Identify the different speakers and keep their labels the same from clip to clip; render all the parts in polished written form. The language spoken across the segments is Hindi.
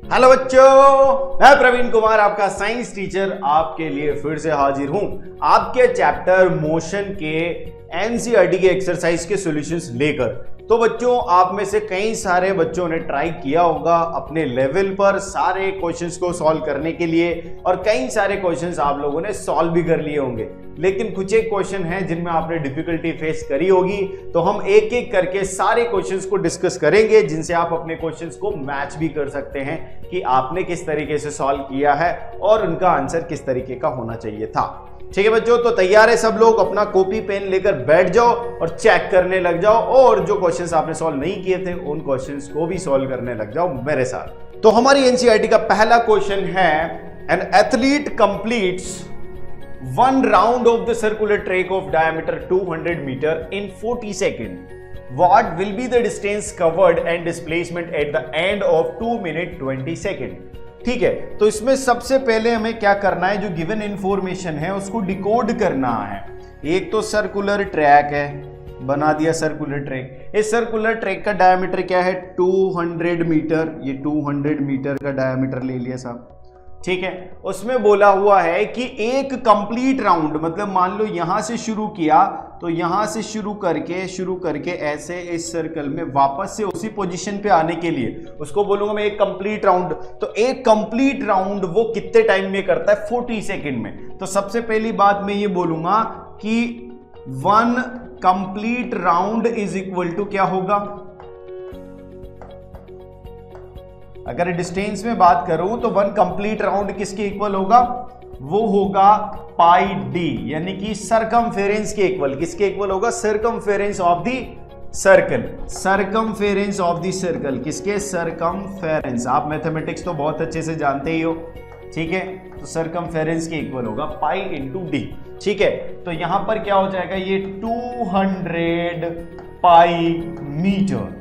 Speaker 1: हेलो बच्चों, मैं प्रवीण कुमार आपका साइंस टीचर आपके लिए फिर से हाजिर हूं आपके चैप्टर मोशन के एनसीईआरटी के एक्सरसाइज के सॉल्यूशंस लेकर। तो बच्चों, आप में से कई सारे बच्चों ने ट्राई किया होगा अपने लेवल पर सारे क्वेश्चंस को सॉल्व करने के लिए और कई सारे क्वेश्चंस आप लोगों ने सॉल्व भी कर लिए होंगे, लेकिन कुछ एक क्वेश्चन हैं जिनमें आपने डिफिकल्टी फेस करी होगी। तो हम एक एक करके सारे क्वेश्चंस को डिस्कस करेंगे जिनसे आप अपने क्वेश्चंस को मैच भी कर सकते हैं कि आपने किस तरीके से सॉल्व किया है और उनका आंसर किस तरीके का होना चाहिए था। ठीक है बच्चों, तो तैयार है सब लोग? अपना कॉपी पेन लेकर बैठ जाओ और चेक करने लग जाओ और जो क्वेश्चंस आपने सॉल्व नहीं किए थे उन क्वेश्चंस को भी सॉल्व करने लग जाओ मेरे साथ। तो हमारी एनसीईआरटी का पहला क्वेश्चन है, an athlete completes one round of the circular track of diameter 200 meter in 40 seconds. What will be the distance covered and displacement at the end of 2 minute 20 second? ठीक है, तो इसमें सबसे पहले हमें क्या करना है, जो गिवन इंफॉर्मेशन है उसको डिकोड करना है। एक तो सर्कुलर ट्रैक है, बना दिया सर्कुलर ट्रैक। इस सर्कुलर ट्रैक का डायमीटर क्या है? 200 मीटर। ये 200 मीटर का डायमीटर ले लिया साहब, ठीक है। उसमें बोला हुआ है कि एक कंप्लीट राउंड, मतलब मान लो यहां से शुरू किया तो यहां से शुरू करके ऐसे इस सर्कल में वापस से उसी पोजीशन पे आने के लिए उसको बोलूंगा मैं एक कंप्लीट राउंड। तो एक कंप्लीट राउंड वो कितने टाइम में करता है? 40 सेकंड में। तो सबसे पहली बात मैं ये बोलूंगा कि 1 complete round is equal to क्या होगा? अगर डिस्टेंस में बात करूं तो 1 कंप्लीट राउंड किसके इक्वल होगा? वो होगा पाई डी, यानी कि सरकमफेरेंस के इक्वल। किसके इक्वल होगा? Circumference of the circle. Circumference of the circle किसके? सरकमफेरेंस। आप मैथमेटिक्स तो बहुत अच्छे से जानते ही हो, ठीक है। तो सरकमफेरेंस के इक्वल होगा पाई इंटू डी, ठीक है। तो यहां पर क्या हो जाएगा? ये 200 पाई मीटर,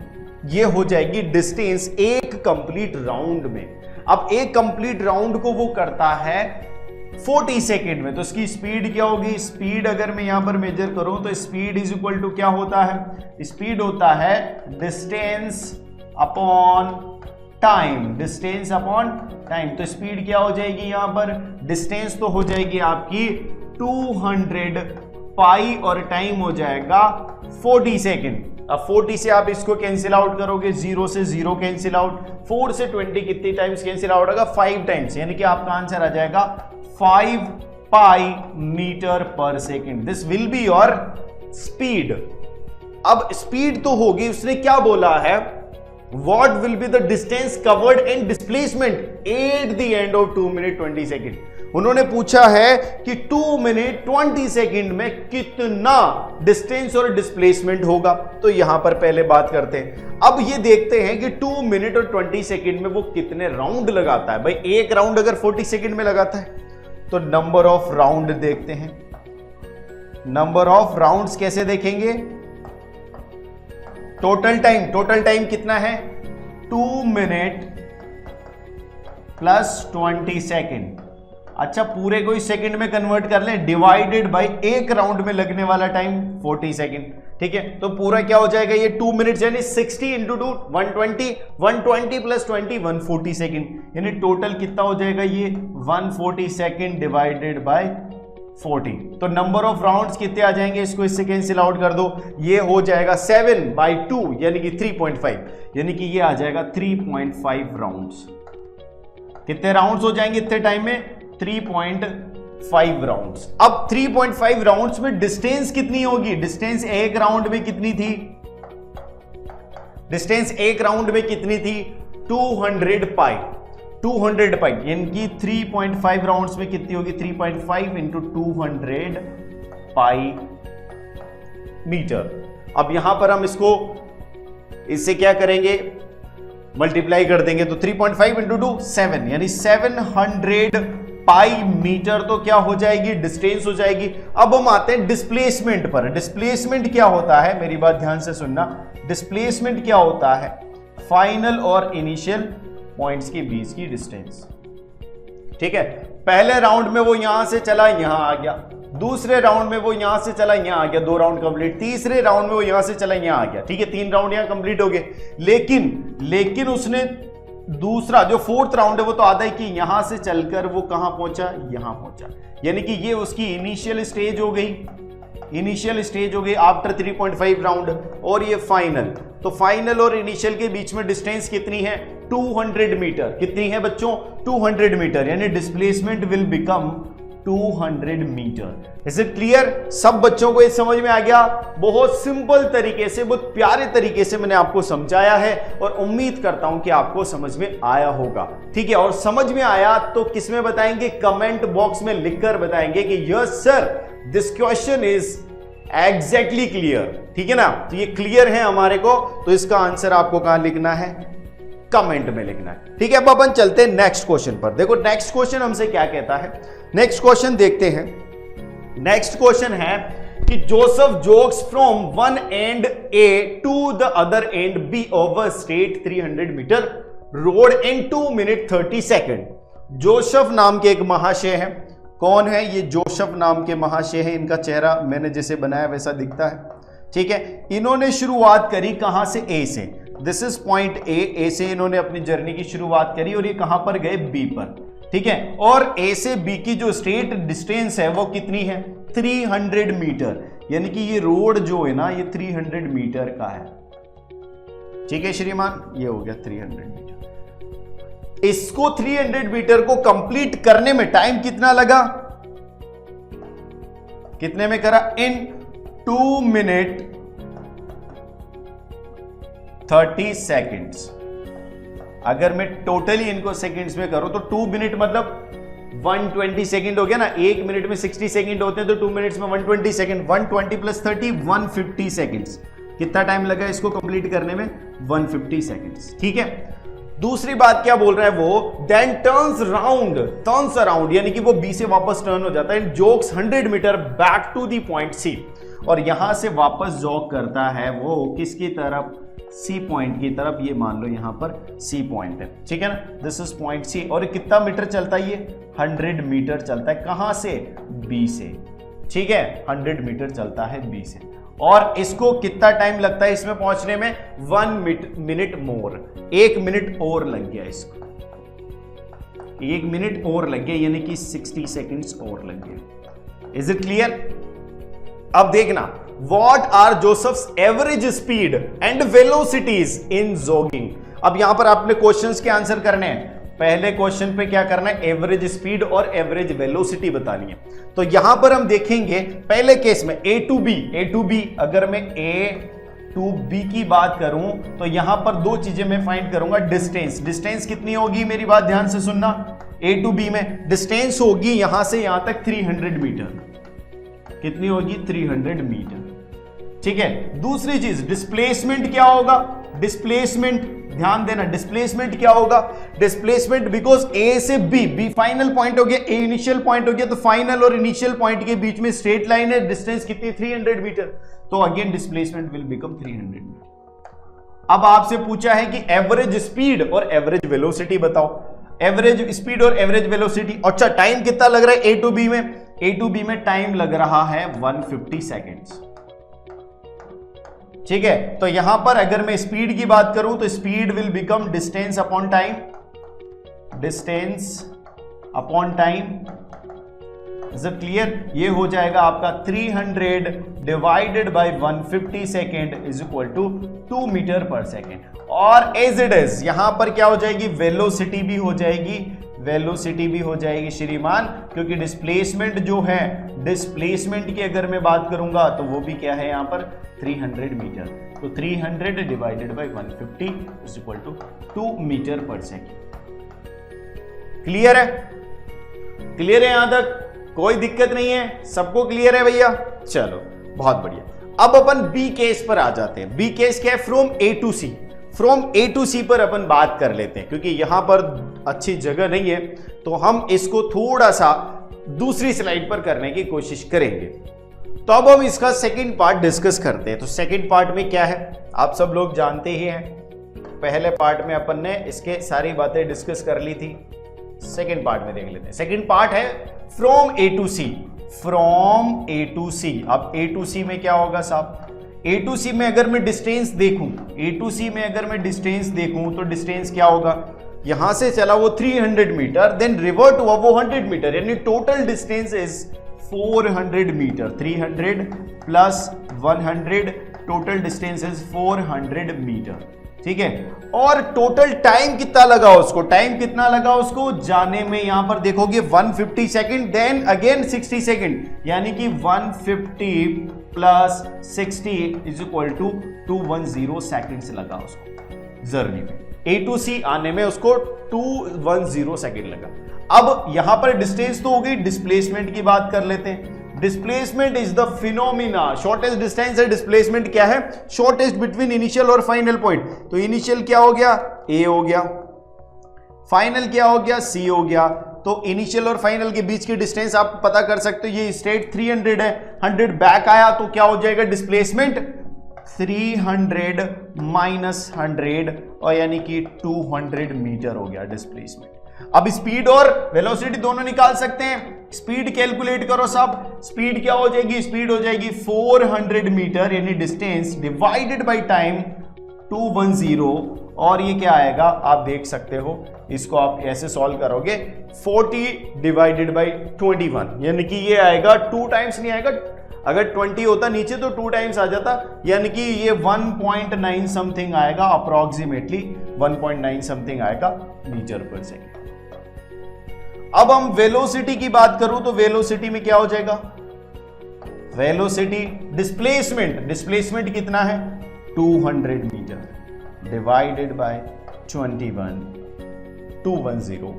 Speaker 1: ये हो जाएगी डिस्टेंस एक कंप्लीट राउंड में। अब एक कंप्लीट राउंड को वो करता है 40 सेकेंड में, तो इसकी स्पीड क्या होगी? स्पीड अगर मैं यहां पर मेजर करूं तो स्पीड इज इक्वल टू क्या होता है? स्पीड होता है distance upon time. Distance upon time, तो स्पीड क्या हो जाएगी यहां पर? डिस्टेंस तो हो जाएगी आपकी 200 पाई और टाइम हो जाएगा 40 सेकेंड। अब 40 से आप इसको कैंसिल आउट करोगे, 0 से 0 कैंसिल आउट, 4 से 20 कितनी टाइम्स कैंसिल आउट होगा? 5 टाइम्स, यानी कि आपका आंसर आ जाएगा 5 पाई metre per second. This will be your speed. अब स्पीड तो होगी, उसने क्या बोला है? What will be the distance covered and displacement at the end of 2 minute 20 second? उन्होंने पूछा है कि 2 मिनट 20 सेकेंड में कितना डिस्टेंस और डिस्प्लेसमेंट होगा। तो यहां पर पहले बात करते हैं। अब ये देखते हैं कि 2 मिनट और 20 सेकेंड में वो कितने राउंड लगाता है। भाई एक राउंड अगर 40 सेकेंड में लगाता है तो नंबर ऑफ राउंड देखते हैं। नंबर ऑफ राउंड्स कैसे देखेंगे? टोटल टाइम कितना है? 2 मिनट प्लस 20 सेकेंड। अच्छा, पूरे को इस सेकंड में कन्वर्ट कर लें, डिवाइडेड बाय एक राउंड में लगने वाला टाइम 40 सेकंड, ठीक है। तो पूरा क्या हो जाएगा? ये 2 मिनट यानी 60 इंटू 2 120, 120 प्लस 20 140 सेकंड, यानी टोटल कितना हो जाएगा? ये 140 सेकंड डिवाइडेड बाय 40। तो नंबर ऑफ राउंड्स कितने आ जाएंगे? इसको इससे कैंसिल आउट कर दो, ये हो जाएगा 7/2 यानी कि 3.5, यानी कि ये आ जाएगा 3.5 राउंड्स। कितने राउंड्स हो जाएंगे इतने टाइम में? 3.5 राउंड्स। अब 3.5 राउंड्स में डिस्टेंस कितनी होगी? डिस्टेंस एक राउंड में कितनी थी? डिस्टेंस एक राउंड में कितनी थी? 200 पाई। 200 पाई यानी कि 3.5 राउंड्स में कितनी होगी? 3.5 इंटू 200 पाई मीटर। अब यहां पर हम इसको इससे क्या करेंगे? मल्टीप्लाई कर देंगे, तो 3.5 इंटू 2 7, यानी 700 पाई मीटर तो क्या हो जाएगी? डिस्टेंस हो जाएगी। अब हम आते हैं डिस्प्लेसमेंट पर। डिस्प्लेसमेंट क्या होता है? मेरी बात ध्यान से सुनना। डिस्प्लेसमेंट क्या होता है? फाइनल और इनिशियल पॉइंट्स के बीच की डिस्टेंस, ठीक है। पहले राउंड में वो यहां से चला, यहां आ गया। दूसरे राउंड में वो यहां से चला, यहां आ गया, 2 राउंड कंप्लीट। तीसरे राउंड में वो यहां से चला, यहां आ गया, ठीक है, 3 राउंड यहां कंप्लीट हो गए। लेकिन उसने दूसरा जो फोर्थ राउंड है वो तो आता है कि यहां से चलकर वो कहां पहुंचा, यहां पहुंचा, यानी कि ये उसकी इनिशियल स्टेज हो गई, इनिशियल स्टेज हो गई आफ्टर 3.5 राउंड। और ये फाइनल, तो फाइनल और इनिशियल के बीच में डिस्टेंस कितनी है, 200 मीटर। कितनी है बच्चों, 200 मीटर, यानी displacement will become 200 metre. Is it clear? सब बच्चों को ये समझ में आ गया? बहुत सिंपल तरीके से, बहुत प्यारे तरीके से मैंने आपको समझाया है और उम्मीद करता हूं कि आपको समझ में आया होगा। ठीक है, और समझ में आया तो किस में बताएंगे, कमेंट बॉक्स में लिखकर बताएंगे कि yes sir this question is exactly clear. ठीक है ना, तो ये क्लियर है हमारे को, तो इसका आंसर आपको कहां लिखना है, कमेंट में लिखना है। ठीक है, अब अपन चलते हैं नेक्स्ट क्वेश्चन पर। देखो नेक्स्ट क्वेश्चन हमसे क्या कहता है, नेक्स्ट क्वेश्चन देखते हैं। नेक्स्ट क्वेश्चन है कि Joseph jogs from one end A to the other end B of a straight 300 metre road in 2 minute 30 second. Joseph नाम के एक महाशय है। कौन है ये जोसेफ नाम के महाशय है? इनका चेहरा मैंने जैसे बनाया वैसा दिखता है। ठीक है, इन्होंने शुरुआत करी कहां से, ए से। दिस इज पॉइंट ए से इन्होंने अपनी जर्नी की शुरुआत करी और ये कहां पर गए, बी पर। ठीक है, और ए से बी की जो स्ट्रेट डिस्टेंस है वो कितनी है, 300 मीटर, यानी कि ये रोड जो है ना ये 300 मीटर का है। ठीक है श्रीमान, ये हो गया 300 मीटर। इसको 300 मीटर को कंप्लीट करने में टाइम कितना लगा, कितने में करा, इन 2 मिनट 30 सेकेंड्स। अगर मैं टोटली इनको सेकंड्स में करूं तो 2 मिनट मतलब 120 सेकंड हो गया ना। 1 मिनट में 60 सेकंड होते हैं तो 2 मिनट्स में 120 सेकंड, 120 प्लस 30 150 सेकंड्स। कितना टाइम लगा इसको कंप्लीट करने में, 150 सेकंड्स। ठीक है, दूसरी बात क्या बोल रहा है वो, देन टर्न्स अराउंड, यानी कि वो बी से वापस टर्न हो जाता है, jogs 100 metre back to the point C, और यहां से वापस जॉग करता है वो किसकी तरफ, सी पॉइंट की तरफ। ये मान लो यहां पर सी पॉइंट है। ठीक है ना, दिस इज पॉइंट सी, और कितना मीटर चलता है ये, 100 मीटर चलता है। कहां से, बी से। ठीक है, 100 मीटर चलता है बी से, और इसको कितना टाइम लगता है इसमें पहुंचने में, 1 मिनट मोर, 1 मिनट और लग गया इसको, 1 मिनट और लग गया, यानी कि 60 सेकेंड्स और लग गया। Is it clear? अब देखना, What are Joseph's average speed and velocities in jogging? अब यहां पर आपने क्वेश्चंस के आंसर करने हैं। पहले क्वेश्चन पे क्या करना है, एवरेज स्पीड और एवरेज वेलोसिटी बतानी है। तो यहां पर हम देखेंगे पहले केस में ए टू बी, अगर मैं ए टू बी की बात करूं तो यहां पर 2 चीजें मैं फाइंड करूंगा, डिस्टेंस कितनी होगी, मेरी बात ध्यान से सुनना। ए टू बी में डिस्टेंस होगी यहां से यहां तक 300 मीटर। कितनी होगी, 300 मीटर। ठीक है, दूसरी चीज डिस्प्लेसमेंट क्या होगा, डिस्प्लेसमेंट ध्यान देना, डिस्प्लेसमेंट क्या होगा, डिस्प्लेसमेंट बिकॉज ए से बी फाइनल पॉइंट हो गया, ए इनिशियल पॉइंट हो गया, तो फाइनल और इनिशियल पॉइंट के बीच में स्ट्रेट लाइन है, डिस्टेंस कितनी, 300 मीटर, तो again displacement will become 300 metre. अब आपसे पूछा है कि एवरेज स्पीड और एवरेज वेलोसिटी बताओ, एवरेज स्पीड और एवरेज वेलोसिटी। अच्छा, टाइम कितना लग रहा है ए टू बी में टाइम लग रहा है 150 सेकेंड्स। ठीक है, तो यहां पर अगर मैं स्पीड की बात करूं तो speed will become distance upon time, is it clear? ये हो जाएगा आपका 300 divided by 150 second is equal to 2 metre per second. और एज इट इज यहां पर क्या हो जाएगी, वेलोसिटी भी हो जाएगी श्रीमान, क्योंकि डिस्प्लेसमेंट जो है, डिस्प्लेसमेंट की अगर मैं बात करूंगा तो वो भी क्या है यहां पर 300 मीटर, तो 300 divided by 150 is equal to 2 metre per second. Clear है? क्लियर है यहां तक? कोई दिक्कत नहीं है, सबको क्लियर है भैया? चलो बहुत बढ़िया। अब अपन बी केस पर आ जाते हैं। बी केस क्या है, फ्रॉम ए टू सी पर अपन बात कर लेते हैं, क्योंकि यहां पर अच्छी जगह नहीं है तो हम इसको थोड़ा सा दूसरी स्लाइड पर करने की कोशिश करेंगे। तो अब हम इसका सेकंड पार्ट डिस्कस करते हैं। तो सेकंड पार्ट में क्या है, आप सब लोग जानते ही हैं, पहले पार्ट में अपन ने इसके सारी बातें डिस्कस कर ली थी, सेकंड पार्ट में देख लेते हैं। सेकंड पार्ट है फ्रॉम ए टू सी। अब ए टू सी में क्या होगा साहब, ए टू सी में अगर मैं डिस्टेंस देखूं तो डिस्टेंस क्या होगा, यहां से चला वो 300 मीटर, देन रिवर्ट हुआ वो 100 मीटर, यानी total distance is 400 metre. 300 plus 100, total distance is 400 metre. ठीक है, और टोटल टाइम कितना लगा उसको, टाइम कितना लगा उसको जाने में, यहां पर देखोगे 150 सेकेंड, देन अगेन 60 सेकेंड, यानी कि 150 plus 60 is equal to 210 seconds लगा उसको जर्नी में। A to C आने में उसको 210 सेकेंड लगा। अब यहां पर डिस्टेंस तो हो गई, डिस्प्लेसमेंट की बात कर लेते हैं। Displacement is the phenomena, shortest distance है, डिस्प्लेसमेंट क्या है, शॉर्टेस्ट बिटवीन इनिशियल और फाइनल पॉइंट। तो इनिशियल क्या हो गया, A हो गया, फाइनल क्या हो गया, C हो गया। तो इनिशियल और फाइनल के बीच की डिस्टेंस आप पता कर सकते हो, ये स्ट्रेट 300 है, 100 बैक आया तो क्या हो जाएगा डिस्प्लेसमेंट, 300 माइनस 100, और यानी कि 200 मीटर हो गया डिस्प्लेसमेंट। अब स्पीड और वेलोसिटी दोनों निकाल सकते हैं, स्पीड कैलकुलेट करो सब। स्पीड क्या हो जाएगी, स्पीड हो जाएगी 400 मीटर यानी डिस्टेंस डिवाइडेड बाय टाइम 210, और ये क्या आएगा आप देख सकते हो, इसको आप ऐसे सॉल्व करोगे 40 डिवाइडेड बाय 21, यानी कि ये आएगा 2 टाइम्स नहीं आएगा, अगर 20 होता नीचे तो 2 टाइम्स आ जाता, यानी कि ये 1.9 समथिंग आएगा, अप्रोक्सीमेटली 1.9 समथिंग आएगा मीटर पर सेकेंड। अब हम वेलोसिटी की बात करूं तो वेलोसिटी में क्या हो जाएगा, वेलोसिटी डिस्प्लेसमेंट, डिस्प्लेसमेंट कितना है 200 मीटर डिवाइडेड बाय 21, 210।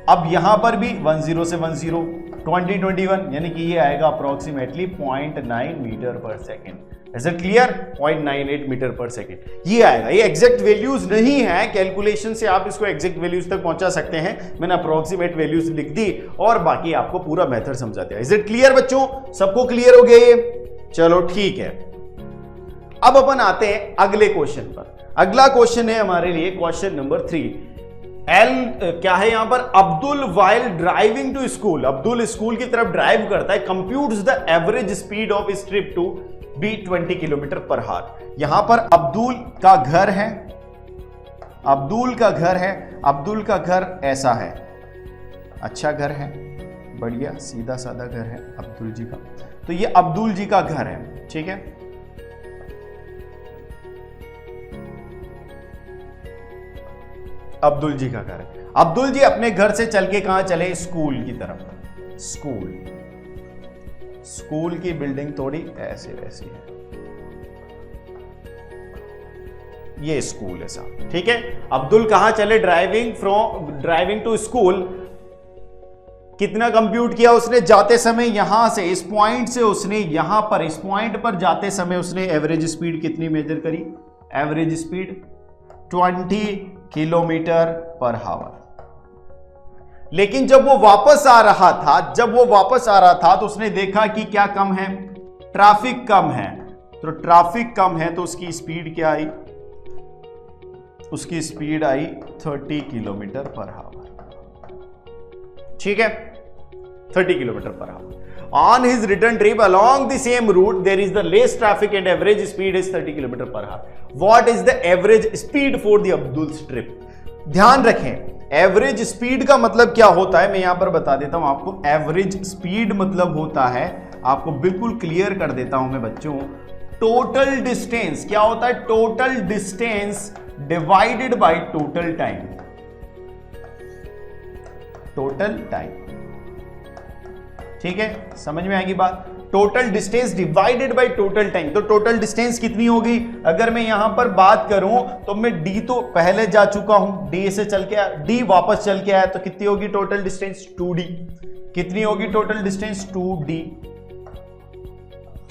Speaker 1: अब यहां पर भी 10 से 10, 20, 21, यानी कि ये आएगा approximately 0.9 metre per second. Is it clear, 0.98 metre per second ये आएगा। ये एग्जैक्ट वैल्यूज नहीं है, कैलकुलेशन से आप इसको एग्जैक्ट वैल्यूज तक पहुंचा सकते हैं, मैंने अप्रोक्सीमेट वैल्यूज लिख दी और बाकी आपको पूरा मेथड समझा दिया। इज इट क्लियर बच्चों, सबको क्लियर हो गया ये, चलो ठीक है। अब अपन आते हैं अगले क्वेश्चन पर। अगला क्वेश्चन है हमारे लिए क्वेश्चन नंबर 3। क्या है यहां पर, Abdul while driving to school, Abdul school की तरफ ड्राइव करता है, computes the average speed of his trip to be 20 kilometre per hour. यहां पर अब्दुल का घर है, अब्दुल का घर है, अब्दुल का घर ऐसा है, अच्छा घर है, बढ़िया सीधा साधा घर है अब्दुल जी का। तो ये अब्दुल जी का घर है, ठीक है। अब्दुल जी का घर है। अब्दुल जी अपने घर से चल के कहां चले, स्कूल की तरफ। स्कूल, स्कूल की बिल्डिंग थोड़ी ऐसे वैसी है, ये स्कूल है साहब, ठीक है। अब्दुल कहां चले, ड्राइविंग टू स्कूल। कितना कंप्यूट किया उसने, जाते समय यहां से इस पॉइंट से उसने यहां पर इस पॉइंट पर जाते समय उसने एवरेज स्पीड कितनी मेजर करी, एवरेज स्पीड 20 किलोमीटर पर हावर। लेकिन जब वो वापस आ रहा था, तो उसने देखा कि क्या कम है, ट्रैफिक कम है। तो ट्रैफिक कम है तो उसकी स्पीड क्या आई, उसकी स्पीड आई 30 किलोमीटर पर हावर, ठीक है, 30 kilometre per hour. On his return trip along the same route, there is the less traffic and average speed is 30 km per hour. What is the average speed for the Abdul's trip? ध्यान रखें, एवरेज स्पीड का मतलब क्या होता है मैं यहां पर बता देता हूं आपको। एवरेज स्पीड मतलब होता है, आपको बिल्कुल क्लियर कर देता हूं मैं बच्चों, टोटल डिस्टेंस। क्या होता है, total distance divided by total time, total time, ठीक है, समझ में आएगी बात। Total distance divided by total time. तो टोटल डिस्टेंस कितनी होगी, अगर मैं यहां पर बात करूं तो मैं डी तो पहले जा चुका हूं, डी से चल के आया, डी वापस चल के आया, तो कितनी होगी टोटल डिस्टेंस 2d। कितनी होगी टोटल डिस्टेंस 2d,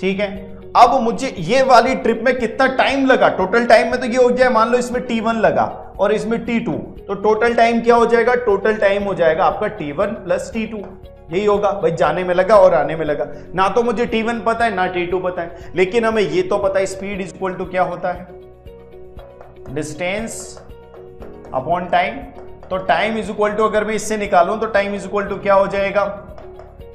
Speaker 1: ठीक है। अब मुझे ये वाली ट्रिप में कितना टाइम लगा, टोटल टाइम में तो ये हो गया, मान लो इसमें t1 लगा और इसमें t2, तो टोटल टाइम क्या हो जाएगा, टोटल टाइम हो जाएगा आपका t1 प्लस t2। यही होगा भाई, जाने में लगा और आने में लगा। ना तो मुझे t1 पता है ना t2 पता है, लेकिन हमें ये तो पता है स्पीड इज इक्वल टू क्या होता है, डिस्टेंस अपॉन टाइम। तो टाइम इज इक्वल टू, अगर मैं इससे निकालूं तो टाइम इज इक्वल टू क्या हो जाएगा,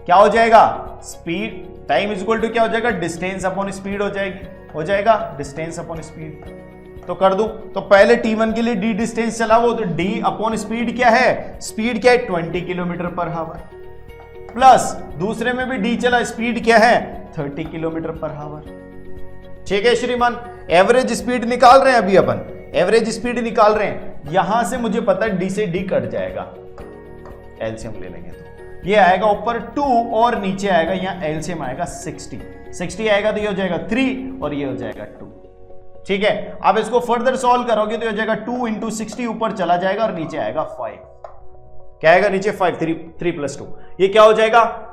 Speaker 1: क्या हो जाएगा, speed. Time is equal to क्या हो जाएगा, डिस्टेंस अपॉन स्पीड हो जाएगा डिस्टेंस अपॉन स्पीड। तो कर दूं। तो पहले T1 के लिए d डिस्टेंस चला वो, तो d अपॉन स्पीड क्या है, स्पीड क्या है 20 किलोमीटर पर हावर, प्लस दूसरे में भी d चला, स्पीड क्या है 30 किलोमीटर पर हावर। ठीक है श्रीमान, एवरेज स्पीड निकाल रहे हैं अभी अपन, एवरेज स्पीड निकाल रहे हैं। यहां से मुझे पता है d से d कट जाएगा, एलसीएम ले लेंगे तो ये आएगा ऊपर 2 और नीचे आएगा यहां एलसीएम आएगा 60 आएगा, तो ये हो जाएगा 3 और ये हो जाएगा 2। ठीक है, अब इसको फर्दर सॉल्व करोगे तो ये हो जाएगा 2 इंटू 60 ऊपर चला जाएगा और नीचे आएगा 5। क्या आएगा नीचे 5, 3 प्लस 2, ये क्या हो जाएगा,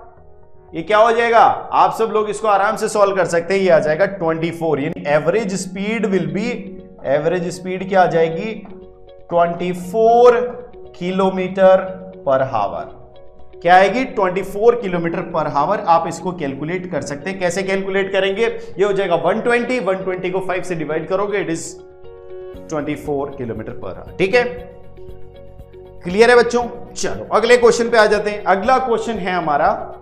Speaker 1: ये क्या हो जाएगा, आप सब लोग इसको आराम से सॉल्व कर सकते हैं। ये आ जाएगा 24, यानी average speed will be, average speed क्या आ जाएगी 24 किलोमीटर पर हावर। क्या आएगी 24 किलोमीटर पर हावर। आप इसको कैलकुलेट कर सकते हैं, कैसे कैलकुलेट करेंगे, ये हो जाएगा 120 को 5 से डिवाइड करोगे, इट इज 24 किलोमीटर पर हावर। ठीक है, क्लियर है बच्चों। चलो अगले क्वेश्चन पे आ जाते हैं। अगला क्वेश्चन है हमारा,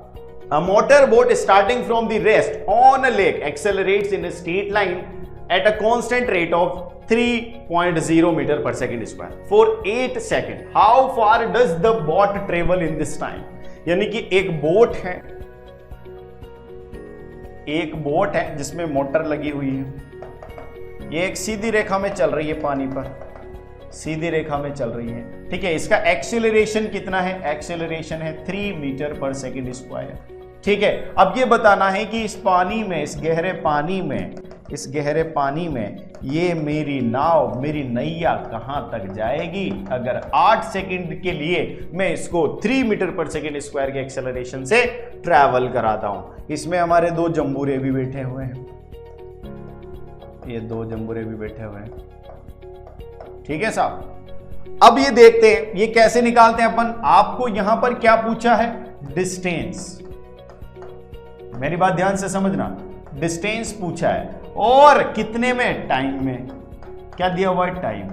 Speaker 1: a motor boat starting from the rest on a lake accelerates in a straight line at a constant rate of 3.0 meter per second square for 8 seconds. How far does the boat travel in this time? यानी कि एक बोट है जिसमें मोटर लगी हुई है, ये एक सीधी रेखा में चल रही है, पानी पर सीधी रेखा में चल रही है। ठीक है, इसका एक्सेलरेशन कितना है, एक्सेलरेशन है 3 मीटर पर सेकेंड स्क्वायर। ठीक है, अब ये बताना है कि इस पानी में, इस गहरे पानी में ये मेरी नाव, मेरी नैया कहां तक जाएगी अगर 8 सेकंड के लिए मैं इसको 3 मीटर पर सेकेंड स्क्वायर के एक्सेलरेशन से ट्रैवल कराता हूं। इसमें हमारे 2 जंबूरे भी बैठे हुए हैं, ये 2 जंबूरे भी बैठे हुए हैं। ठीक है साहब, अब ये देखते हैं ये कैसे निकालते हैं अपन। आपको यहां पर क्या पूछा है, डिस्टेंस, मेरी बात ध्यान से समझना, डिस्टेंस पूछा है और कितने में, टाइम में। क्या दिया हुआ है, टाइम।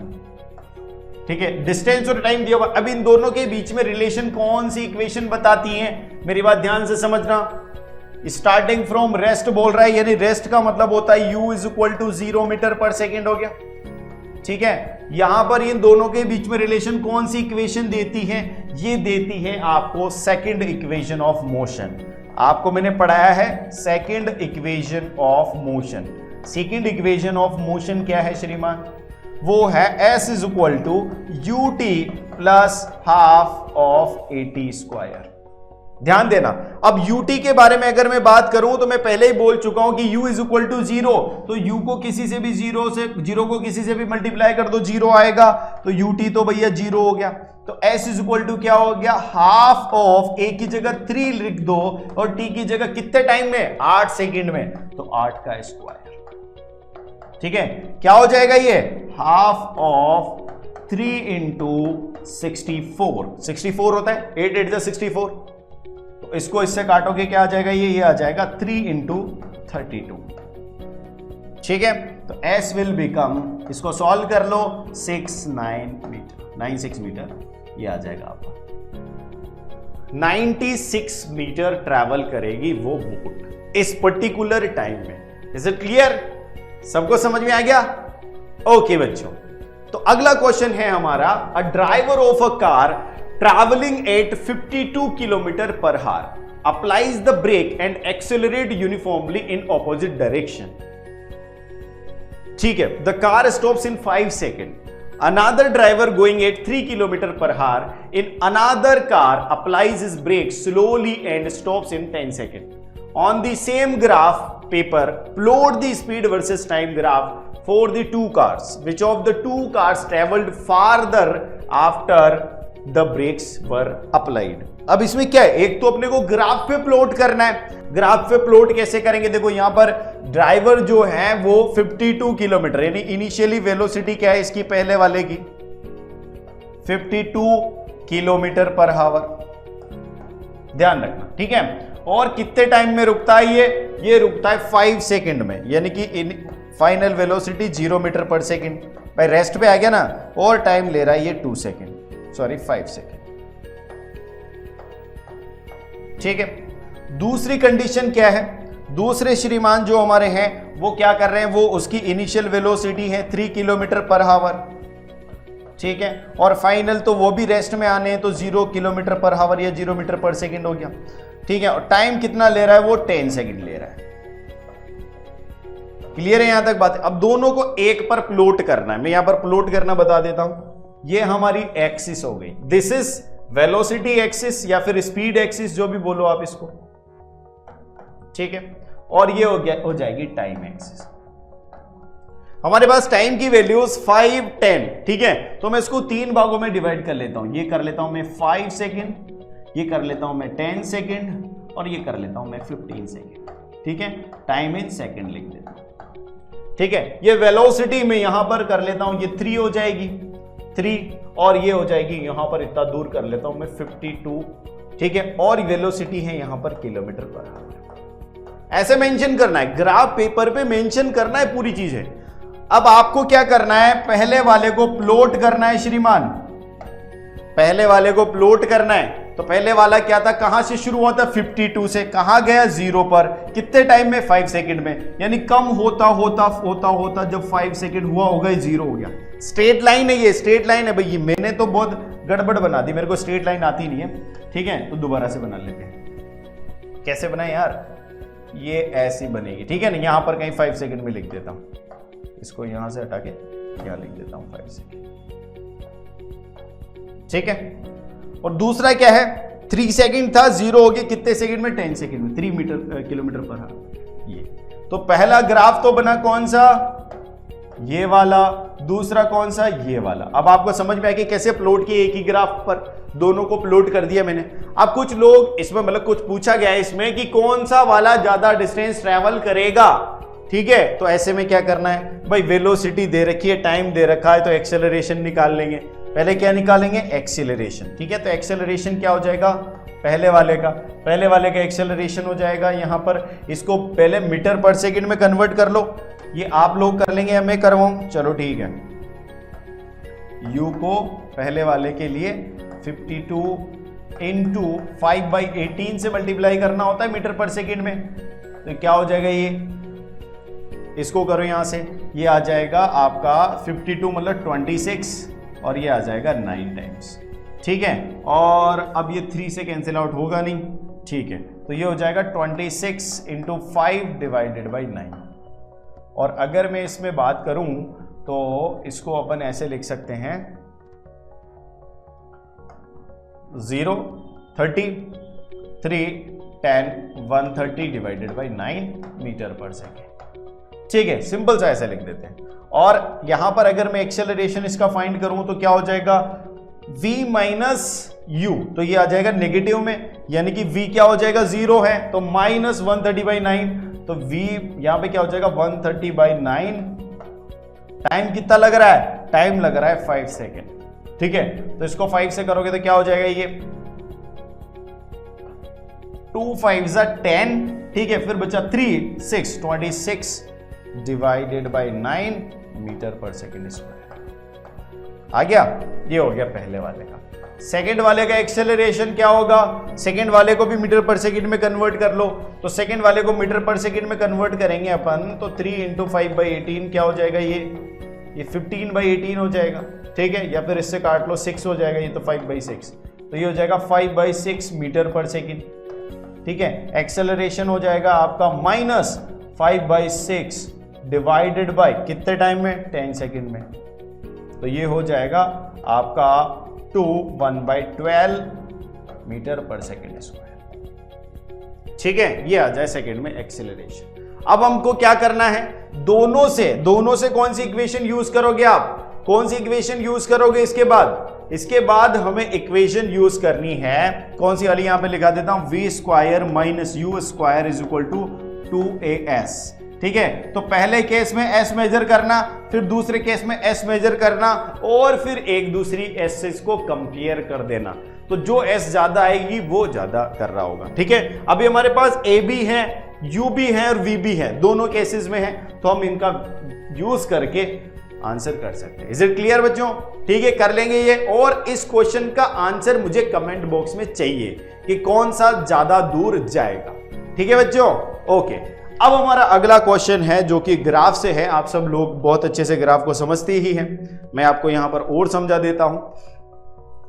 Speaker 1: ठीक है, डिस्टेंस और टाइम दिया हुआ। अब इन दोनों के बीच में रिलेशन कौन सी इक्वेशन बताती है, मेरी बात ध्यान से समझना। स्टार्टिंग फ्रॉम रेस्ट बोल रहा है, यानी रेस्ट का मतलब होता है u is equal to 0 metre per second हो गया। ठीक है, यहां पर इन दोनों के बीच में रिलेशन कौन सी इक्वेशन देती है, ये देती है आपको सेकंड इक्वेशन ऑफ मोशन। आपको मैंने पढ़ाया है second equation of motion. Second equation of motion क्या है श्रीमान, वो है s is equal to ut plus half of at square. ध्यान देना, अब ut के बारे में अगर मैं बात करूं तो मैं पहले ही बोल चुका हूं कि u इज इक्वल टू 0, तो u को किसी से भी 0 को किसी से भी मल्टीप्लाई कर दो 0 आएगा, तो ut तो भैया 0 हो गया। तो s इज इक्वल टू क्या हो गया, हाफ ऑफ a की जगह 3 लिख दो और t की जगह कितने टाइम में, 8 सेकेंड में, तो 8 का स्क्वायर। ठीक है, क्या हो जाएगा ये, हाफ ऑफ 3 इंटू 64 होता है, 8 8 64, तो इसको इससे काटोगे क्या आ जाएगा, ये आ जाएगा 3 इंटू 32। ठीक है, तो s विल बिकम, इसको सॉल्व कर लो, 96 मीटर, ये आ जाएगा आपका 96 मीटर ट्रैवल करेगी वो बोट इस पर्टिकुलर टाइम में। इज इट क्लियर, सबको समझ में आ गया? ओके बच्चों, तो अगला क्वेश्चन है हमारा, a driver of a car traveling at 52 km per hour applies the brake and accelerate uniformly in opposite direction. ठीक है, the car stops in 5 seconds. Another driver going at 3 km per hour in another car applies his brake slowly and stops in 10 seconds. On the same graph paper, plot the speed versus time graph for the two cars. Which of the two cars traveled farther after the brakes were applied? अब इसमें क्या है, एक तो अपने को ग्राफ पे प्लॉट करना है। ग्राफ पे प्लॉट कैसे करेंगे, देखो यहां पर ड्राइवर जो है वो 52 किलोमीटर, यानी इनिशियली वेलोसिटी क्या है इसकी, पहले वाले की 52 किलोमीटर पर हावर, ध्यान रखना। ठीक है, और कितने टाइम में रुकता है ये रुकता है 5 सेकंड में, यानी कि फाइनल वेलोसिटी 0 मीटर पर सेकंड। भाई रेस्ट पे आ गया ना, और टाइम ले रहा है ये 5 सेकंड। ठीक है, दूसरी कंडीशन क्या है, दूसरे श्रीमान जो हमारे हैं वो क्या कर रहे हैं, वो उसकी इनिशियल वेलोसिटी है 3 किलोमीटर पर आवर, ठीक है, और फाइनल तो वो भी रेस्ट में आने हैं तो 0 किलोमीटर पर आवर या 0 मीटर पर सेकंड हो गया, ठीक है। और टाइम कितना ले रहा है, वो 10 सेकंड ले रहा है। क्लियर है यहां तक बात? अब दोनों को एक पर प्लॉट करना है, मैं यहां पर प्लॉट करना बता देता हूं। ये हमारी एक्सिस हो गई, दिस इज वेलोसिटी एक्सिस या फिर स्पीड एक्सिस, जो भी बोलो आप इसको, ठीक है। और ये हो जाएगी टाइम एक्सिस। हमारे पास टाइम की वैल्यूज 5, 10, ठीक है। तो मैं इसको 3 भागों में डिवाइड कर लेता हूं। ये कर लेता हूं मैं 5 सेकेंड, ये कर लेता हूं मैं 10 सेकेंड, और ये कर लेता हूं मैं 15 सेकेंड, ठीक है। टाइम इन सेकेंड लिख देता हूं, ठीक है। ये वेलोसिटी में यहां पर कर लेता हूं, ये 3 हो जाएगी 3, और ये हो जाएगी यहां पर इतना दूर कर लेता हूं मैं 52, ठीक है। और वेलोसिटी है यहां पर किलोमीटर पर आवर। ऐसे मेंशन करना है, ग्राफ पेपर पे मेंशन करना है पूरी चीजें। अब आपको क्या करना है, पहले वाले को प्लॉट करना है श्रीमान, पहले वाले को प्लॉट करना है। तो पहले वाला क्या था, कहां से शुरू हुआ था, 52 से, कहां गया 0 पर, कितने टाइम में, 5 सेकंड में, यानी कम होता होता होता होता जब 5 सेकंड हुआ होगा 0 हो गया। स्ट्रेट लाइन है, ये स्ट्रेट लाइन है भाई, मैंने तो बहुत गड़बड़ बना दी, मेरे को स्ट्रेट लाइन आती नहीं है, ठीक है। तो दोबारा से बना लेते हैं। कैसे बनाए यार, ये ऐसी बनेगी, ठीक है ना। यहां पर कहीं 5 सेकंड में लिख देता हूं, इसको यहां से हटा के यहां लिख देता हूं 5 सेकंड, ठीक है। और दूसरा क्या है, 3 सेकंड था, 0 हो गया कितने सेकंड में, 10 सेकंड में, 3 किलोमीटर पर आवर। ये तो पहला ग्राफ तो बना कौन सा, ये वाला, दूसरा कौन सा, ये वाला। अब आपको समझ में आया कि कैसे प्लॉट किए, एक ही ग्राफ पर दोनों को प्लॉट कर दिया मैंने। अब कुछ लोग इसमें, मतलब कुछ पूछा गया है इसमें कि कौन सा वाला ज्यादा डिस्टेंस ट्रेवल करेगा, ठीक है। तो ऐसे में क्या करना है भाई, वेलोसिटी दे रखी है, टाइम दे रखा है, तो एक्सेलरेशन निकाल लेंगे। पहले क्या निकालेंगे, एक्सेलरेशन, ठीक है। तो एक्सेलरेशन क्या हो जाएगा, पहले वाले का एक्सेलरेशन हो जाएगा यहां पर, इसको पहले मीटर पर सेकंड में कन्वर्ट कर लो। ये आप लोग कर लेंगे या मैं करवाऊं, चलो ठीक है। u को पहले वाले के लिए 52 इंटू 5/18 से मल्टीप्लाई करना होता है मीटर पर सेकंड में। तो क्या हो जाएगा, ये इसको करो यहां से, ये आ जाएगा आपका 52 मतलब 26, और ये आ जाएगा 9 टाइम्स, ठीक है। और अब ये 3 से कैंसिल आउट होगा नहीं, ठीक है। तो ये हो जाएगा 26 इंटू 5 डिवाइडेड बाई 9। और अगर मैं इसमें बात करूं तो इसको अपन ऐसे लिख सकते हैं 0, 30, 3, 10, 130 divided by 9 metre per second, ठीक है। सिंपल सा ऐसे लिख देते हैं। और यहां पर अगर मैं एक्सेलरेशन इसका फाइंड करूं तो क्या हो जाएगा, v माइनस u, तो ये आ जाएगा नेगेटिव में, यानी कि v क्या हो जाएगा, 0 है, तो माइनस 130/9, तो v यहां पे क्या हो जाएगा 130/9। टाइम कितना लग रहा है, टाइम लग रहा है 5 सेकेंड, ठीक है। तो इसको 5 से करोगे तो क्या हो जाएगा, ये 2 5 10, ठीक है। फिर बचा 3 6 26 divided by 9 metre per second square आ गया। ये हो गया पहले वाले का। सेकेंड वाले का एक्सेलरेशन क्या होगा, सेकेंड वाले को भी मीटर पर सेकेंड में कन्वर्ट कर लो। तो सेकेंड वाले को मीटर पर सेकेंड में कन्वर्ट करेंगे अपन, तो 3 इंटू 5/18 क्या हो जाएगा, ये 15/18 हो जाएगा, ठीक है। या फिर इससे काट लो 6 हो जाएगा, ये तो 5/6, तो ये हो जाएगा 5/6 मीटर पर सेकेंड, ठीक है। एक्सेलरेशन हो जाएगा आपका माइनस 5/6 डिवाइडेड बाय कितने टाइम में, 10 सेकेंड में। तो ये हो जाएगा आपका 1/12 मीटर पर सेकेंड स्क्वायर, ठीक है। ये आ जाए सेकेंड में एक्सेलरेशन। अब हमको क्या करना है, दोनों से कौन सी इक्वेशन यूज करोगे आप, कौन सी इक्वेशन यूज करोगे इसके बाद हमें इक्वेशन यूज करनी है, कौन सी वाली यहां पे लिखा देता हूं, v square minus u square is equal to 2as, ठीक है। तो पहले केस में s मेजर करना, फिर दूसरे केस में s मेजर करना, और फिर एक दूसरी s से इसको कंपेयर कर देना। तो जो s ज्यादा आएगी वो ज्यादा कर रहा होगा, ठीक है। अभी हमारे पास a भी है, u भी है और v भी है, दोनों केसेस में है, तो हम इनका यूज करके आंसर कर सकते हैं। इज इट क्लियर बच्चों, ठीक है, कर लेंगे ये। और इस क्वेश्चन का आंसर मुझे कमेंट बॉक्स में चाहिए कि कौन सा ज्यादा दूर जाएगा, ठीक है बच्चों। ओके, अब हमारा अगला क्वेश्चन है जो कि ग्राफ से है। आप सब लोग बहुत अच्छे से ग्राफ को समझते ही हैं, मैं आपको यहां पर और समझा देता हूं।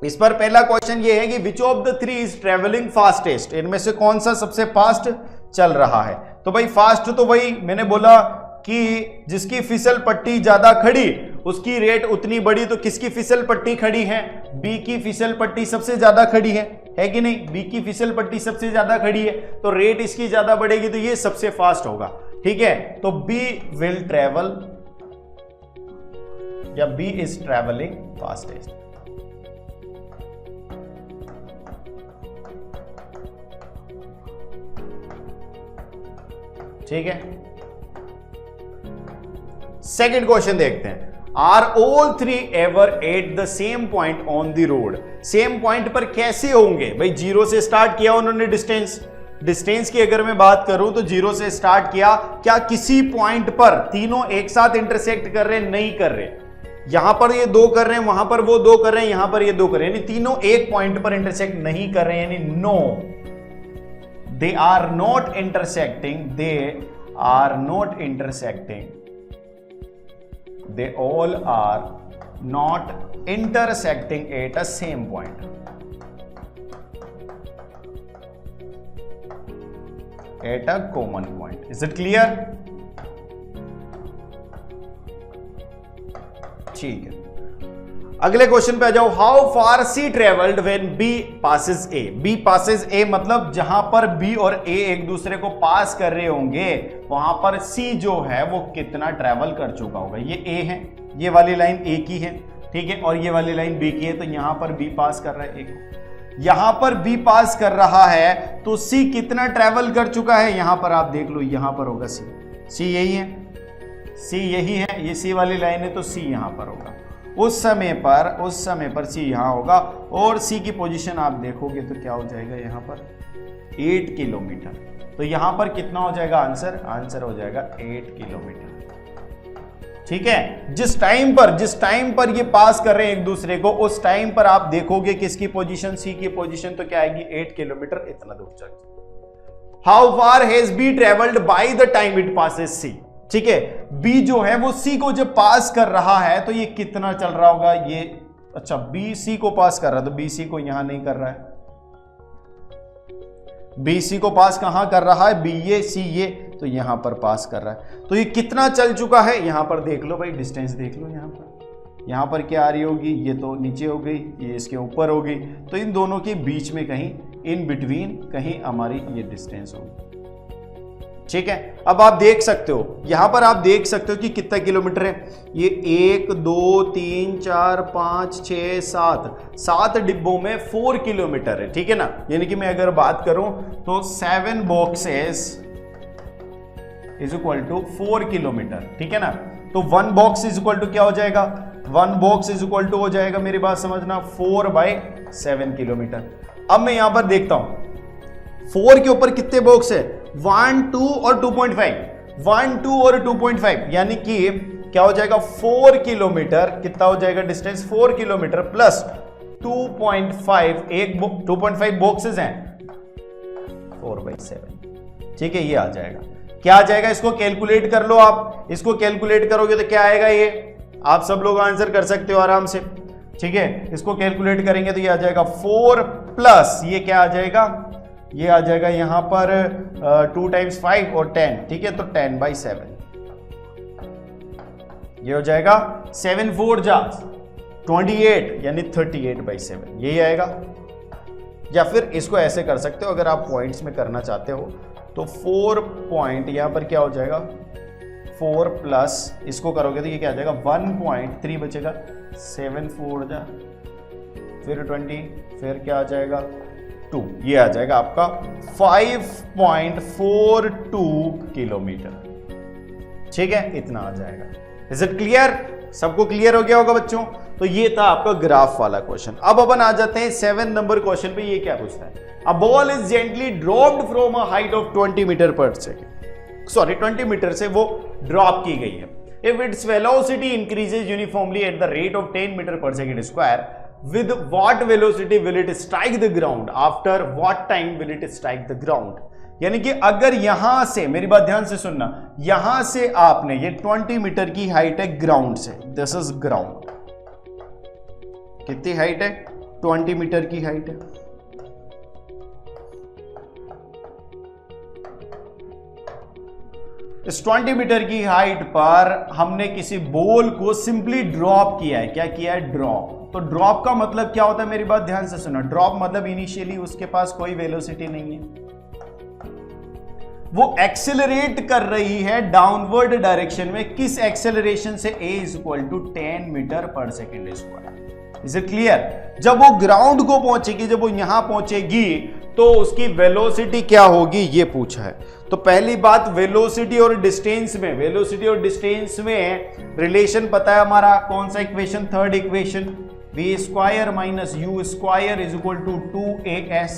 Speaker 1: इस पर पहला क्वेश्चन ये है कि which of the three is travelling fastest, इनमें से कौन सा सबसे फास्ट चल रहा है। तो भाई फास्ट तो भाई मैंने बोला कि जिसकी फिसल पट्टी ज्यादा खड़ी उसकी रेट उतनी बड़ी, तो किसकी फिसल पट्टी खड़ी है, बी की फिसल पट्टी सबसे ज्यादा खड़ी है कि नहीं, बी की फिसल पट्टी सबसे ज्यादा खड़ी है तो रेट इसकी ज्यादा बढ़ेगी, तो ये सबसे फास्ट होगा। ठीक है, तो बी विल ट्रेवल या बी इज ट्रेवलिंग फास्टेस्ट। ठीक है, सेकंड क्वेश्चन देखते हैं। Are all three ever at the same point on the road, same point पर कैसे होंगे भाई, जीरो से स्टार्ट किया उन्होंने डिस्टेंस की अगर मैं बात करूं तो जीरो से स्टार्ट किया, क्या किसी पॉइंट पर तीनों एक साथ इंटरसेक्ट कर रहे, नहीं कर रहे, यहां पर ये दो कर रहे हैं, वहां पर वो दो कर रहे हैं, यहां पर ये दो कर रहे हैं, यानी तीनों एक पॉइंट पर इंटरसेक्ट नहीं कर रहे हैं, यानी no, they are not intersecting, they are not intersecting, they all are not intersecting at a same point, at a common point. Is it clear? ठीक है, अगले क्वेश्चन पे आ जाओ। How far C travelled when B passes A, B passes A मतलब जहां पर बी और ए एक दूसरे को पास कर रहे होंगे वहां पर सी जो है वो कितना ट्रेवल कर चुका होगा। ये ए है, ये वाली लाइन ए की है, ठीक है, और ये वाली लाइन बी की है, तो यहां पर बी पास कर रहा है ए को, यहां पर बी पास कर रहा है तो सी कितना ट्रेवल कर चुका है, यहां पर आप देख लो, यहां पर होगा सी यही है, सी यही है, ये सी वाली लाइन है तो सी यहां पर होगा, उस समय पर सी यहां होगा, और सी की पोजीशन आप देखोगे तो क्या हो जाएगा, यहां पर 8 किलोमीटर, तो यहां पर कितना हो जाएगा आंसर हो जाएगा 8 किलोमीटर। ठीक है, जिस टाइम पर ये पास कर रहे हैं एक दूसरे को, उस टाइम पर आप देखोगे किसकी पोजीशन, सी की पोजीशन, तो क्या आएगी 8 किलोमीटर, इतना दूर चल। How far has B travelled by the time it passes C, ठीक है, बी जो है वो सी को जब पास कर रहा है तो ये कितना चल रहा होगा, ये अच्छा बी सी को पास कर रहा है, तो बी सी को यहां नहीं कर रहा है, बी सी को पास कहां कर रहा है, बी ये सी ये, तो यहां पर पास कर रहा है, तो ये कितना चल चुका है, यहां पर देख लो भाई, डिस्टेंस देख लो, यहां पर क्या आ रही होगी, ये तो नीचे हो गई, ये इसके ऊपर हो गई, तो इन दोनों के बीच में कहीं इन बिटवीन कहीं हमारी ये डिस्टेंस होगी। ठीक है, अब आप देख सकते हो, यहां पर आप देख सकते हो कि कितना किलोमीटर है, ये 1 2 3 4 5 6 7 डिब्बों में 4 किलोमीटर है। ठीक है ना, यानी कि मैं अगर बात करूं तो 7 boxes is equal to 4 kilometre. ठीक है ना, तो 1 बॉक्स इज इक्वल टू क्या हो जाएगा, 1 बॉक्स इज इक्वल टू हो जाएगा, मेरी बात समझना, 4/7 किलोमीटर। अब मैं यहां पर देखता हूं 4 के ऊपर कितने बॉक्स है, 1 2 और 2.5, 1 2 और 2.5, यानी कि क्या हो जाएगा 4 किलोमीटर, कितना हो जाएगा डिस्टेंस, 4 किलोमीटर प्लस 2.5, एक 2.5 बॉक्सेस हैं, 4/7। ठीक है, ये आ जाएगा, क्या आ जाएगा, इसको कैलकुलेट कर लो आप, इसको कैलकुलेट करोगे तो क्या आएगा, ये आप सब लोग आंसर कर सकते हो आराम से। ठीक है, इसको कैलकुलेट करेंगे तो ये आ जाएगा 4 प्लस ये क्या आ जाएगा, ये आ जाएगा यहां पर 2 × 5 और 10। ठीक है, तो 10/7 ये हो जाएगा, 7 4 जा 28 यानी 38/7 यही आएगा। या फिर इसको ऐसे कर सकते हो, अगर आप पॉइंट्स में करना चाहते हो तो 4 पॉइंट यहां पर क्या हो जाएगा, 4 प्लस इसको करोगे तो ये क्या आ जाएगा 1.3 बचेगा, 7 4 जा फिर 20 फिर क्या आ जाएगा 2, ये आ जाएगा आपका 5.42 किलोमीटर। ठीक है, इतना आ जाएगा। इज इट क्लियर, सबको क्लियर हो गया होगा बच्चों। तो ये था आपका ग्राफ वाला क्वेश्चन। अब अपन आ जाते हैं 7 नंबर क्वेश्चन पे। ये क्या पूछता है, a ball is gently dropped from a height of 20 metre per second, sorry 20 metre से वो ड्रॉप की गई है। If its velocity increases uniformly at the rate of 10 metre per second square, with what velocity will it strike the ground, after what time will it strike the ground। यानी कि अगर यहां से, मेरी बात ध्यान से सुनना, यहां से आपने, ये 20 मीटर की हाइट है ग्राउंड से, दिस इज ग्राउंड, कितनी हाइट है? 20 मीटर की हाइट है। इस 20 मीटर की हाइट पर हमने किसी बॉल को सिंपली ड्रॉप किया है। क्या किया है? ड्रॉप। तो ड्रॉप का मतलब क्या होता है? मेरी बात ध्यान से सुना। ड्रॉप मतलब इनिशियली उसके पास कोई वेलोसिटी नहीं है, वो एक्सेलरेट कर रही है डाउनवर्ड डायरेक्शन में। किस एक्सेलरेशन से? a = 10 metre per second square. Is it clear? जब वो ग्राउंड को पहुंचेगी, जब वो यहां पहुंचेगी, तो उसकी वेलोसिटी क्या होगी, ये पूछा है। तो पहली बात, वेलोसिटी और डिस्टेंस में, वेलोसिटी और डिस्टेंस में रिलेशन पता है हमारा, कौन सा equation? Third equation, v² - u² = 2as,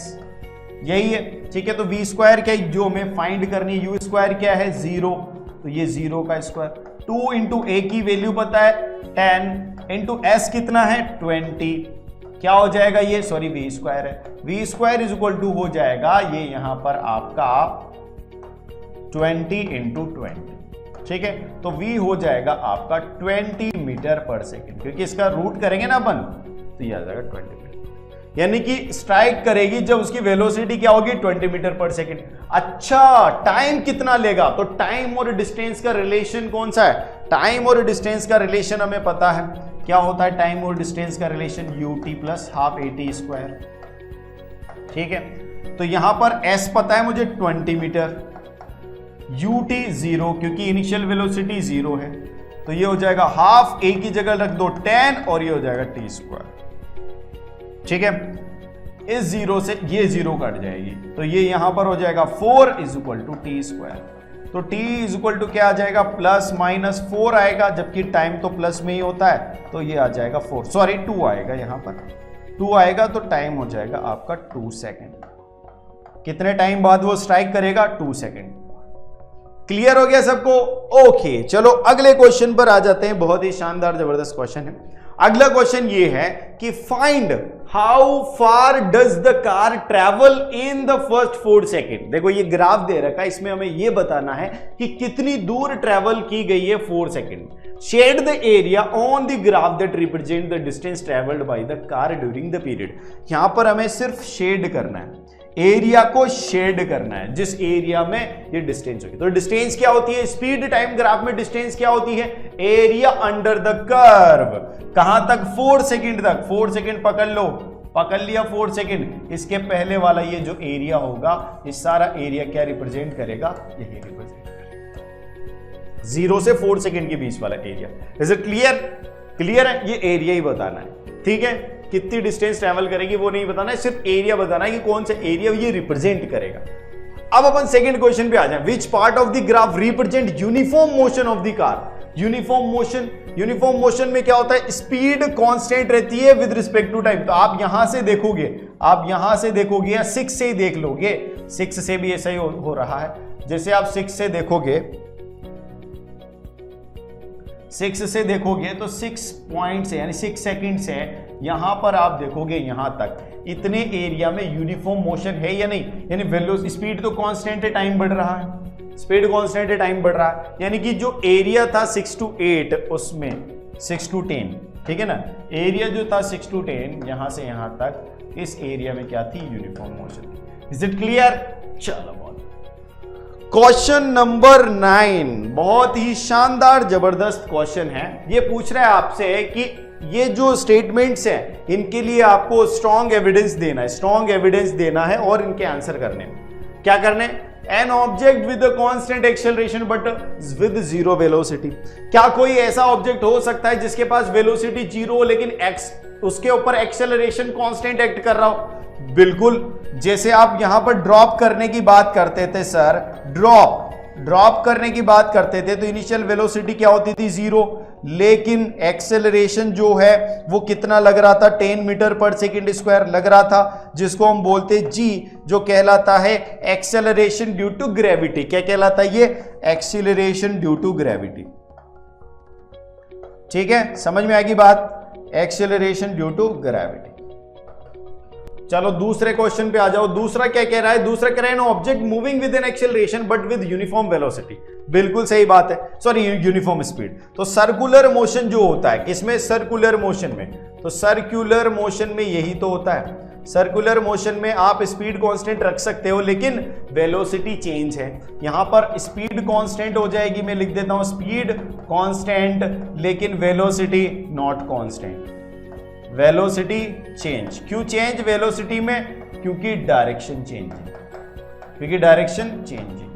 Speaker 1: यही है। ठीक है, तो v² क्या है जो हमें फाइंड करनी है, u² क्या है? 0, तो ये 0 का स्क्वायर। 2 इंटू a की वैल्यू पता है 10, इंटू s कितना है? 20। क्या हो जाएगा ये? सॉरी, v² है, v² = हो जाएगा ये यहां पर आपका 20 इंटू 20। ठीक है, तो v हो जाएगा आपका 20 मीटर पर सेकेंड, क्योंकि इसका रूट करेंगे ना अपन, तो ये आ जाएगा 20 मीटर। यानी कि स्ट्राइक करेगी जब उसकी वेलोसिटी क्या होगी? 20 मीटर पर सेकेंड। अच्छा, टाइम कितना लेगा? तो टाइम और डिस्टेंस का रिलेशन कौन सा है? टाइम और डिस्टेंस का रिलेशन हमें पता है। क्या होता है टाइम और डिस्टेंस का रिलेशन? ut + ½ at²। ठीक है, तो यहां पर s पता है मुझे 20 मीटर, ut 0, क्योंकि इनिशियल वेलोसिटी 0 है, तो ये हो जाएगा ½ a की जगह रख दो 10 और ये हो जाएगा t²। ठीक है, इस 0 से ये 0 कट जाएगी, तो ये यहां पर हो जाएगा 4 = t²। तो t = क्या आ जाएगा? ±4 आएगा, जबकि टाइम तो प्लस में ही होता है, तो ये आ जाएगा 4, सॉरी 2 आएगा, यहां पर 2 आएगा, तो टाइम हो जाएगा आपका 2 सेकेंड। कितने टाइम बाद वो स्ट्राइक करेगा? 2 सेकेंड। क्लियर हो गया सबको? ओके, चलो अगले क्वेश्चन पर आ जाते हैं। बहुत ही शानदार जबरदस्त क्वेश्चन है। अगला क्वेश्चन ये है कि find how far does the car travel in the first 4 second. देखो ये ग्राफ दे रखा है, इसमें हमें ये बताना है कि कितनी दूर ट्रेवल की गई है 4 second. Shade the area on the graph that represent the distance travelled by the car during the period. यहां पर हमें सिर्फ शेड करना है, एरिया को शेड करना है, जिस एरिया में ये डिस्टेंस होगी। तो डिस्टेंस क्या होती है? स्पीड टाइम ग्राफ में डिस्टेंस क्या होती है? Area under the curve. कहां तक? 4 सेकेंड तक। 4 सेकेंड पकड़ लो, पकड़ लिया 4 सेकेंड। इसके पहले वाला ये जो एरिया होगा, ये सारा एरिया क्या रिप्रेजेंट करेगा? यही रिप्रेजेंट करेगा 0 से 4 सेकेंड के बीच वाला area. Is it clear? Clear है? ये एरिया ही बताना है। ठीक है, कितनी डिस्टेंस ट्रैवल करेगी वो नहीं बताना है, सिर्फ एरिया बताना है कि कौन सा एरिया ये रिप्रेजेंट करेगा। अब अपन सेकंड क्वेश्चन पे आ जाएं। Which part of the graph represent uniform motion of the car? Uniform motion, uniform motion में क्या होता है? स्पीड कांस्टेंट रहती है विद रिस्पेक्ट टू टाइम। तो आप यहां से देखोगे, आप यहां से देखोगे या 6 से ही देख लोगे, 6 से भी ऐसा ही हो रहा है। जैसे आप 6 से देखोगे, 6 से देखोगे तो 6 पॉइंट से यानी 6 सेकंड से यहां पर आप देखोगे यहां तक, इतने एरिया में यूनिफॉर्म मोशन है या नहीं? यानी वेलोसिटी, स्पीड तो कांस्टेंट है, टाइम बढ़ रहा है, स्पीड कांस्टेंट है, टाइम बढ़ रहा है। यानी कि जो एरिया था 6 to 8, उसमें 6 to 10, ठीक है ना, एरिया जो था 6 to 10 यहां से यहां तक, इस एरिया में क्या थी? Uniform motion. Is it clear? चलो, क्वेश्चन नंबर 9 बहुत ही शानदार जबरदस्त क्वेश्चन है। ये पूछ रहा है आपसे कि ये जो स्टेटमेंट्स हैं इनके लिए आपको स्ट्रॉन्ग एविडेंस देना है, स्ट्रॉन्ग एविडेंस देना है और इनके आंसर करने। क्या करने? An object with constant acceleration but with zero velocity. क्या कोई ऐसा ऑब्जेक्ट हो सकता है जिसके पास वेलोसिटी 0 लेकिन उसके ऊपर एक्सेलरेशन कांस्टेंट एक्ट कर रहा हो? बिल्कुल। जैसे आप यहां पर ड्रॉप करने की बात करते थे सर, ड्रॉप करने की बात करते थे तो इनिशियल वेलोसिटी क्या होती थी? 0, लेकिन एक्सेलरेशन जो है वो कितना लग रहा था? 10 मीटर पर सेकेंड स्क्वायर लग रहा था, जिसको हम बोलते जी, जो कहलाता है एक्सेलरेशन ड्यू टू ग्रेविटी। क्या कहलाता है ये? Acceleration due to gravity. ठीक है, समझ में आएगी बात? Acceleration due to gravity. चलो दूसरे क्वेश्चन पे आ जाओ। दूसरा क्या कह रहा है? दूसरा कह रहा है object moving with an acceleration but with uniform velocity. बिल्कुल सही बात है, सॉरी यूनिफॉर्म स्पीड। तो सर्कुलर मोशन जो होता है किसमें? सर्कुलर मोशन में। तो सर्कुलर मोशन में यही तो होता है। सर्कुलर मोशन में आप स्पीड कांस्टेंट रख सकते हो लेकिन वेलोसिटी चेंज है। यहां पर स्पीड कांस्टेंट हो जाएगी, मैं लिख देता हूं स्पीड कांस्टेंट, लेकिन velocity not constant. Velocity change. क्यों चेंज वेलोसिटी में? क्योंकि डायरेक्शन चेंज है। क्योंकि डायरेक्शन चेंज है।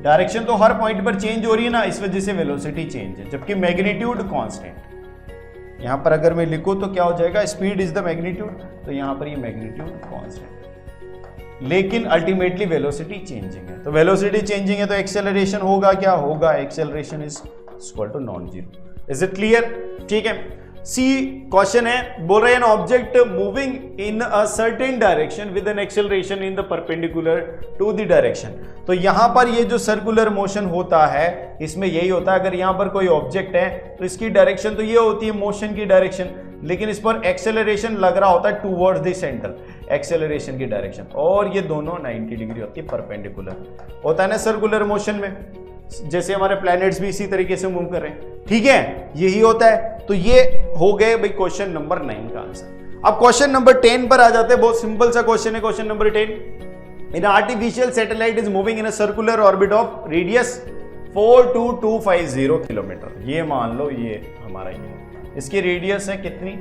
Speaker 1: डायरेक्शन तो हर पॉइंट पर चेंज हो रही है ना, इस वजह से वेलोसिटी चेंज है, जबकि मैग्नीट्यूड कांस्टेंट। यहां पर अगर मैं लिखूं तो क्या हो जाएगा? स्पीड इज द मैग्नीट्यूड, तो यहां पर ये मैग्नीट्यूड कांस्टेंट, लेकिन अल्टीमेटली वेलोसिटी चेंजिंग है। तो वेलोसिटी चेंजिंग है तो एक्सेलरेशन होगा, क्या होगा? Acceleration is equal to non zero. Is it clear? ठीक है। सी क्वेश्चन है, बोल रहे हैं object moving in a certain direction with an acceleration in the perpendicular to the direction. तो यहां पर ये जो सर्कुलर मोशन होता है इसमें यही होता है, अगर यहां पर कोई ऑब्जेक्ट है तो इसकी डायरेक्शन तो ये होती है मोशन की डायरेक्शन, लेकिन इस पर एक्सेलरेशन लग रहा होता है टूवर्ड्स द सेंटर, एक्सेलरेशन की डायरेक्शन, और ये दोनों 90 डिग्री होती है, परपेंडिकुलर होता है ना सर्कुलर मोशन में, जैसे हमारे प्लैनेट्स भी इसी तरीके से मूव कर रहे हैं। ठीक है, यही होता है। तो ये हो गए भाई क्वेश्चन नंबर 9 का आंसर। अब क्वेश्चन नंबर 10 पर आ जाते हैं। बहुत सिंपल सा क्वेश्चन है question number 10। In artificial satellite is moving in a circular orbit of radius 42250 kilometre. ये मान लो ये हमारा ये इसकी रेडियस है कितनी?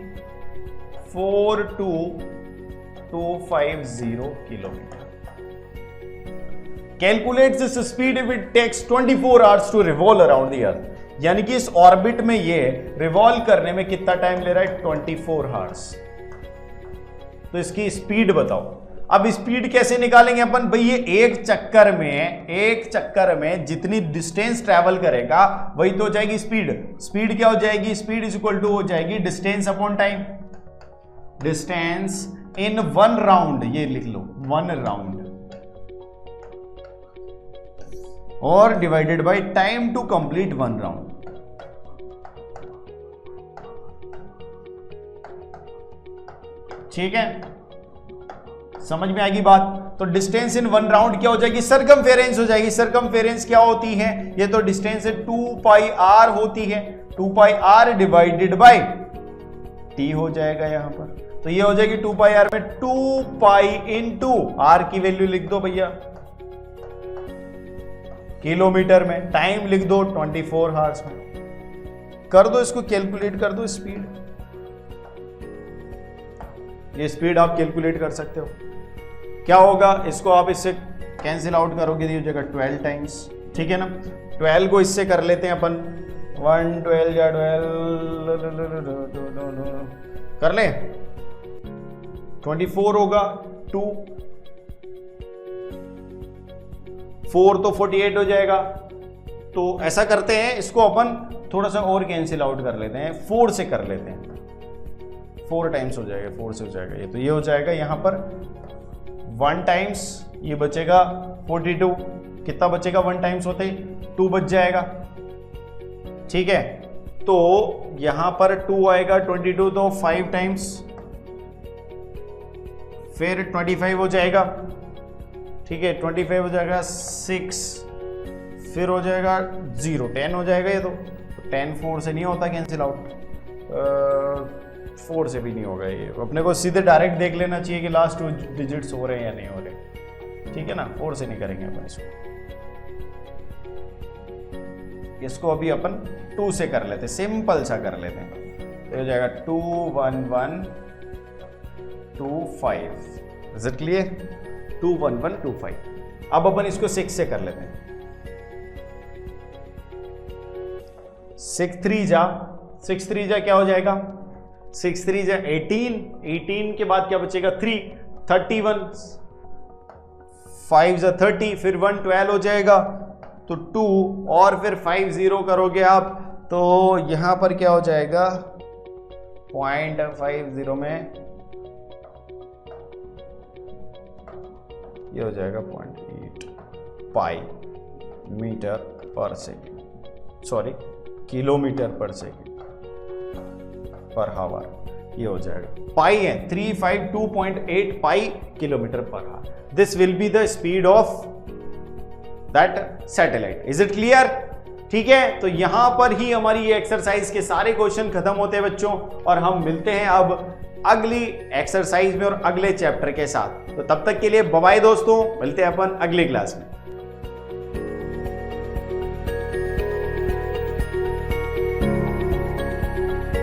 Speaker 1: 42250 kilometre. Calculate this speed if it takes 24 hours to revolve around the earth. यानी कि इस ऑर्बिट में ये रिवॉल्व करने में कितना टाइम ले रहा है? 24 आवर्स। तो इसकी स्पीड बताओ। अब स्पीड कैसे निकालेंगे अपन? भाई ये एक चक्कर में जितनी डिस्टेंस ट्रैवल करेगा वही तो हो जाएगी स्पीड। स्पीड क्या हो जाएगी? स्पीड इज इक्वल टू हो जाएगी distance upon time. Distance in one round, ये लिख लो, वन राउंड, और divided by time to complete one round. ठीक है, समझ में आएगी बात? तो डिस्टेंस इन वन राउंड क्या हो जाएगी? सरकमफेरेंस हो जाएगी। सरकमफेरेंस क्या होती है? ये तो डिस्टेंस 2πr होती है। 2πr डिवाइडेड बाय t हो जाएगा यहां पर। तो ये हो जाएगी 2πr में 2π इंटू r की वैल्यू लिख दो भैया किलोमीटर में, टाइम लिख दो 24 आवर्स में, कर दो इसको, कैलकुलेट कर दो स्पीड। ये स्पीड आप कैलकुलेट कर सकते हो। क्या होगा? इसको आप इससे कैंसिल आउट करोगे तो ये हो जाएगा 12 टाइम्स। ठीक है ना? 12 को इससे कर लेते हैं अपन, 1 12 या 12 कर ले, 24 होगा, 2 4 तो 48 हो जाएगा। तो ऐसा करते हैं, इसको अपन थोड़ा सा और कैंसिल आउट कर लेते हैं, 4 से कर लेते हैं, 4 टाइम्स हो जाएगा, 4 से हो जाएगा ये। तो ये हो जाएगा यहां पर 1 टाइम्स, ये बचेगा 42, कितना बचेगा 1 टाइम्स होते 2 बच जाएगा। ठीक है, तो यहां पर 2 आएगा, 22 तो 5 टाइम्स, फिर 25 हो जाएगा। ठीक है, 25 हो जाएगा 6, फिर हो जाएगा 0, 10 हो जाएगा ये। तो 10 4 से नहीं होता कैंसिल आउट, 4 से भी नहीं होगा ये। अपने को सीधे डायरेक्ट देख लेना चाहिए कि लास्ट 2 डिजिट्स हो रहे हैं या नहीं हो रहे। ठीक है ना, 4 से नहीं करेंगे अपन इसको अभी अपन 2 से कर लेते, सिंपल सा कर लेते हैं। तो हो जाएगा 2 1 1 2 5। Is it clear? 2 1 1 2 5। अब अपन इसको 6 से कर लेते हैं। 6 3 जा क्या हो जाएगा? 6 3 जा 18, 18 के बाद क्या बचेगा 3, 31, 5 जा 30, फिर 1 12 हो जाएगा, तो 2 और फिर 5 0 करोगे आप, तो यहां पर क्या हो जाएगा 0.50 में ये हो जाएगा 0.8 pi metre per second, sorry kilometre per second per hour. ये हो जाएगा, पाई है 352.8 pi kilometre per hour. This will be the speed of that satellite. Is it clear? ठीक है, तो यहां पर ही हमारी ये एक्सरसाइज के सारे क्वेश्चन खत्म होते हैं बच्चों, और हम मिलते हैं अब अगली एक्सरसाइज में और अगले चैप्टर के साथ। तो तब तक के लिए बाय बाय दोस्तों, मिलते हैं अपन अगली क्लास में।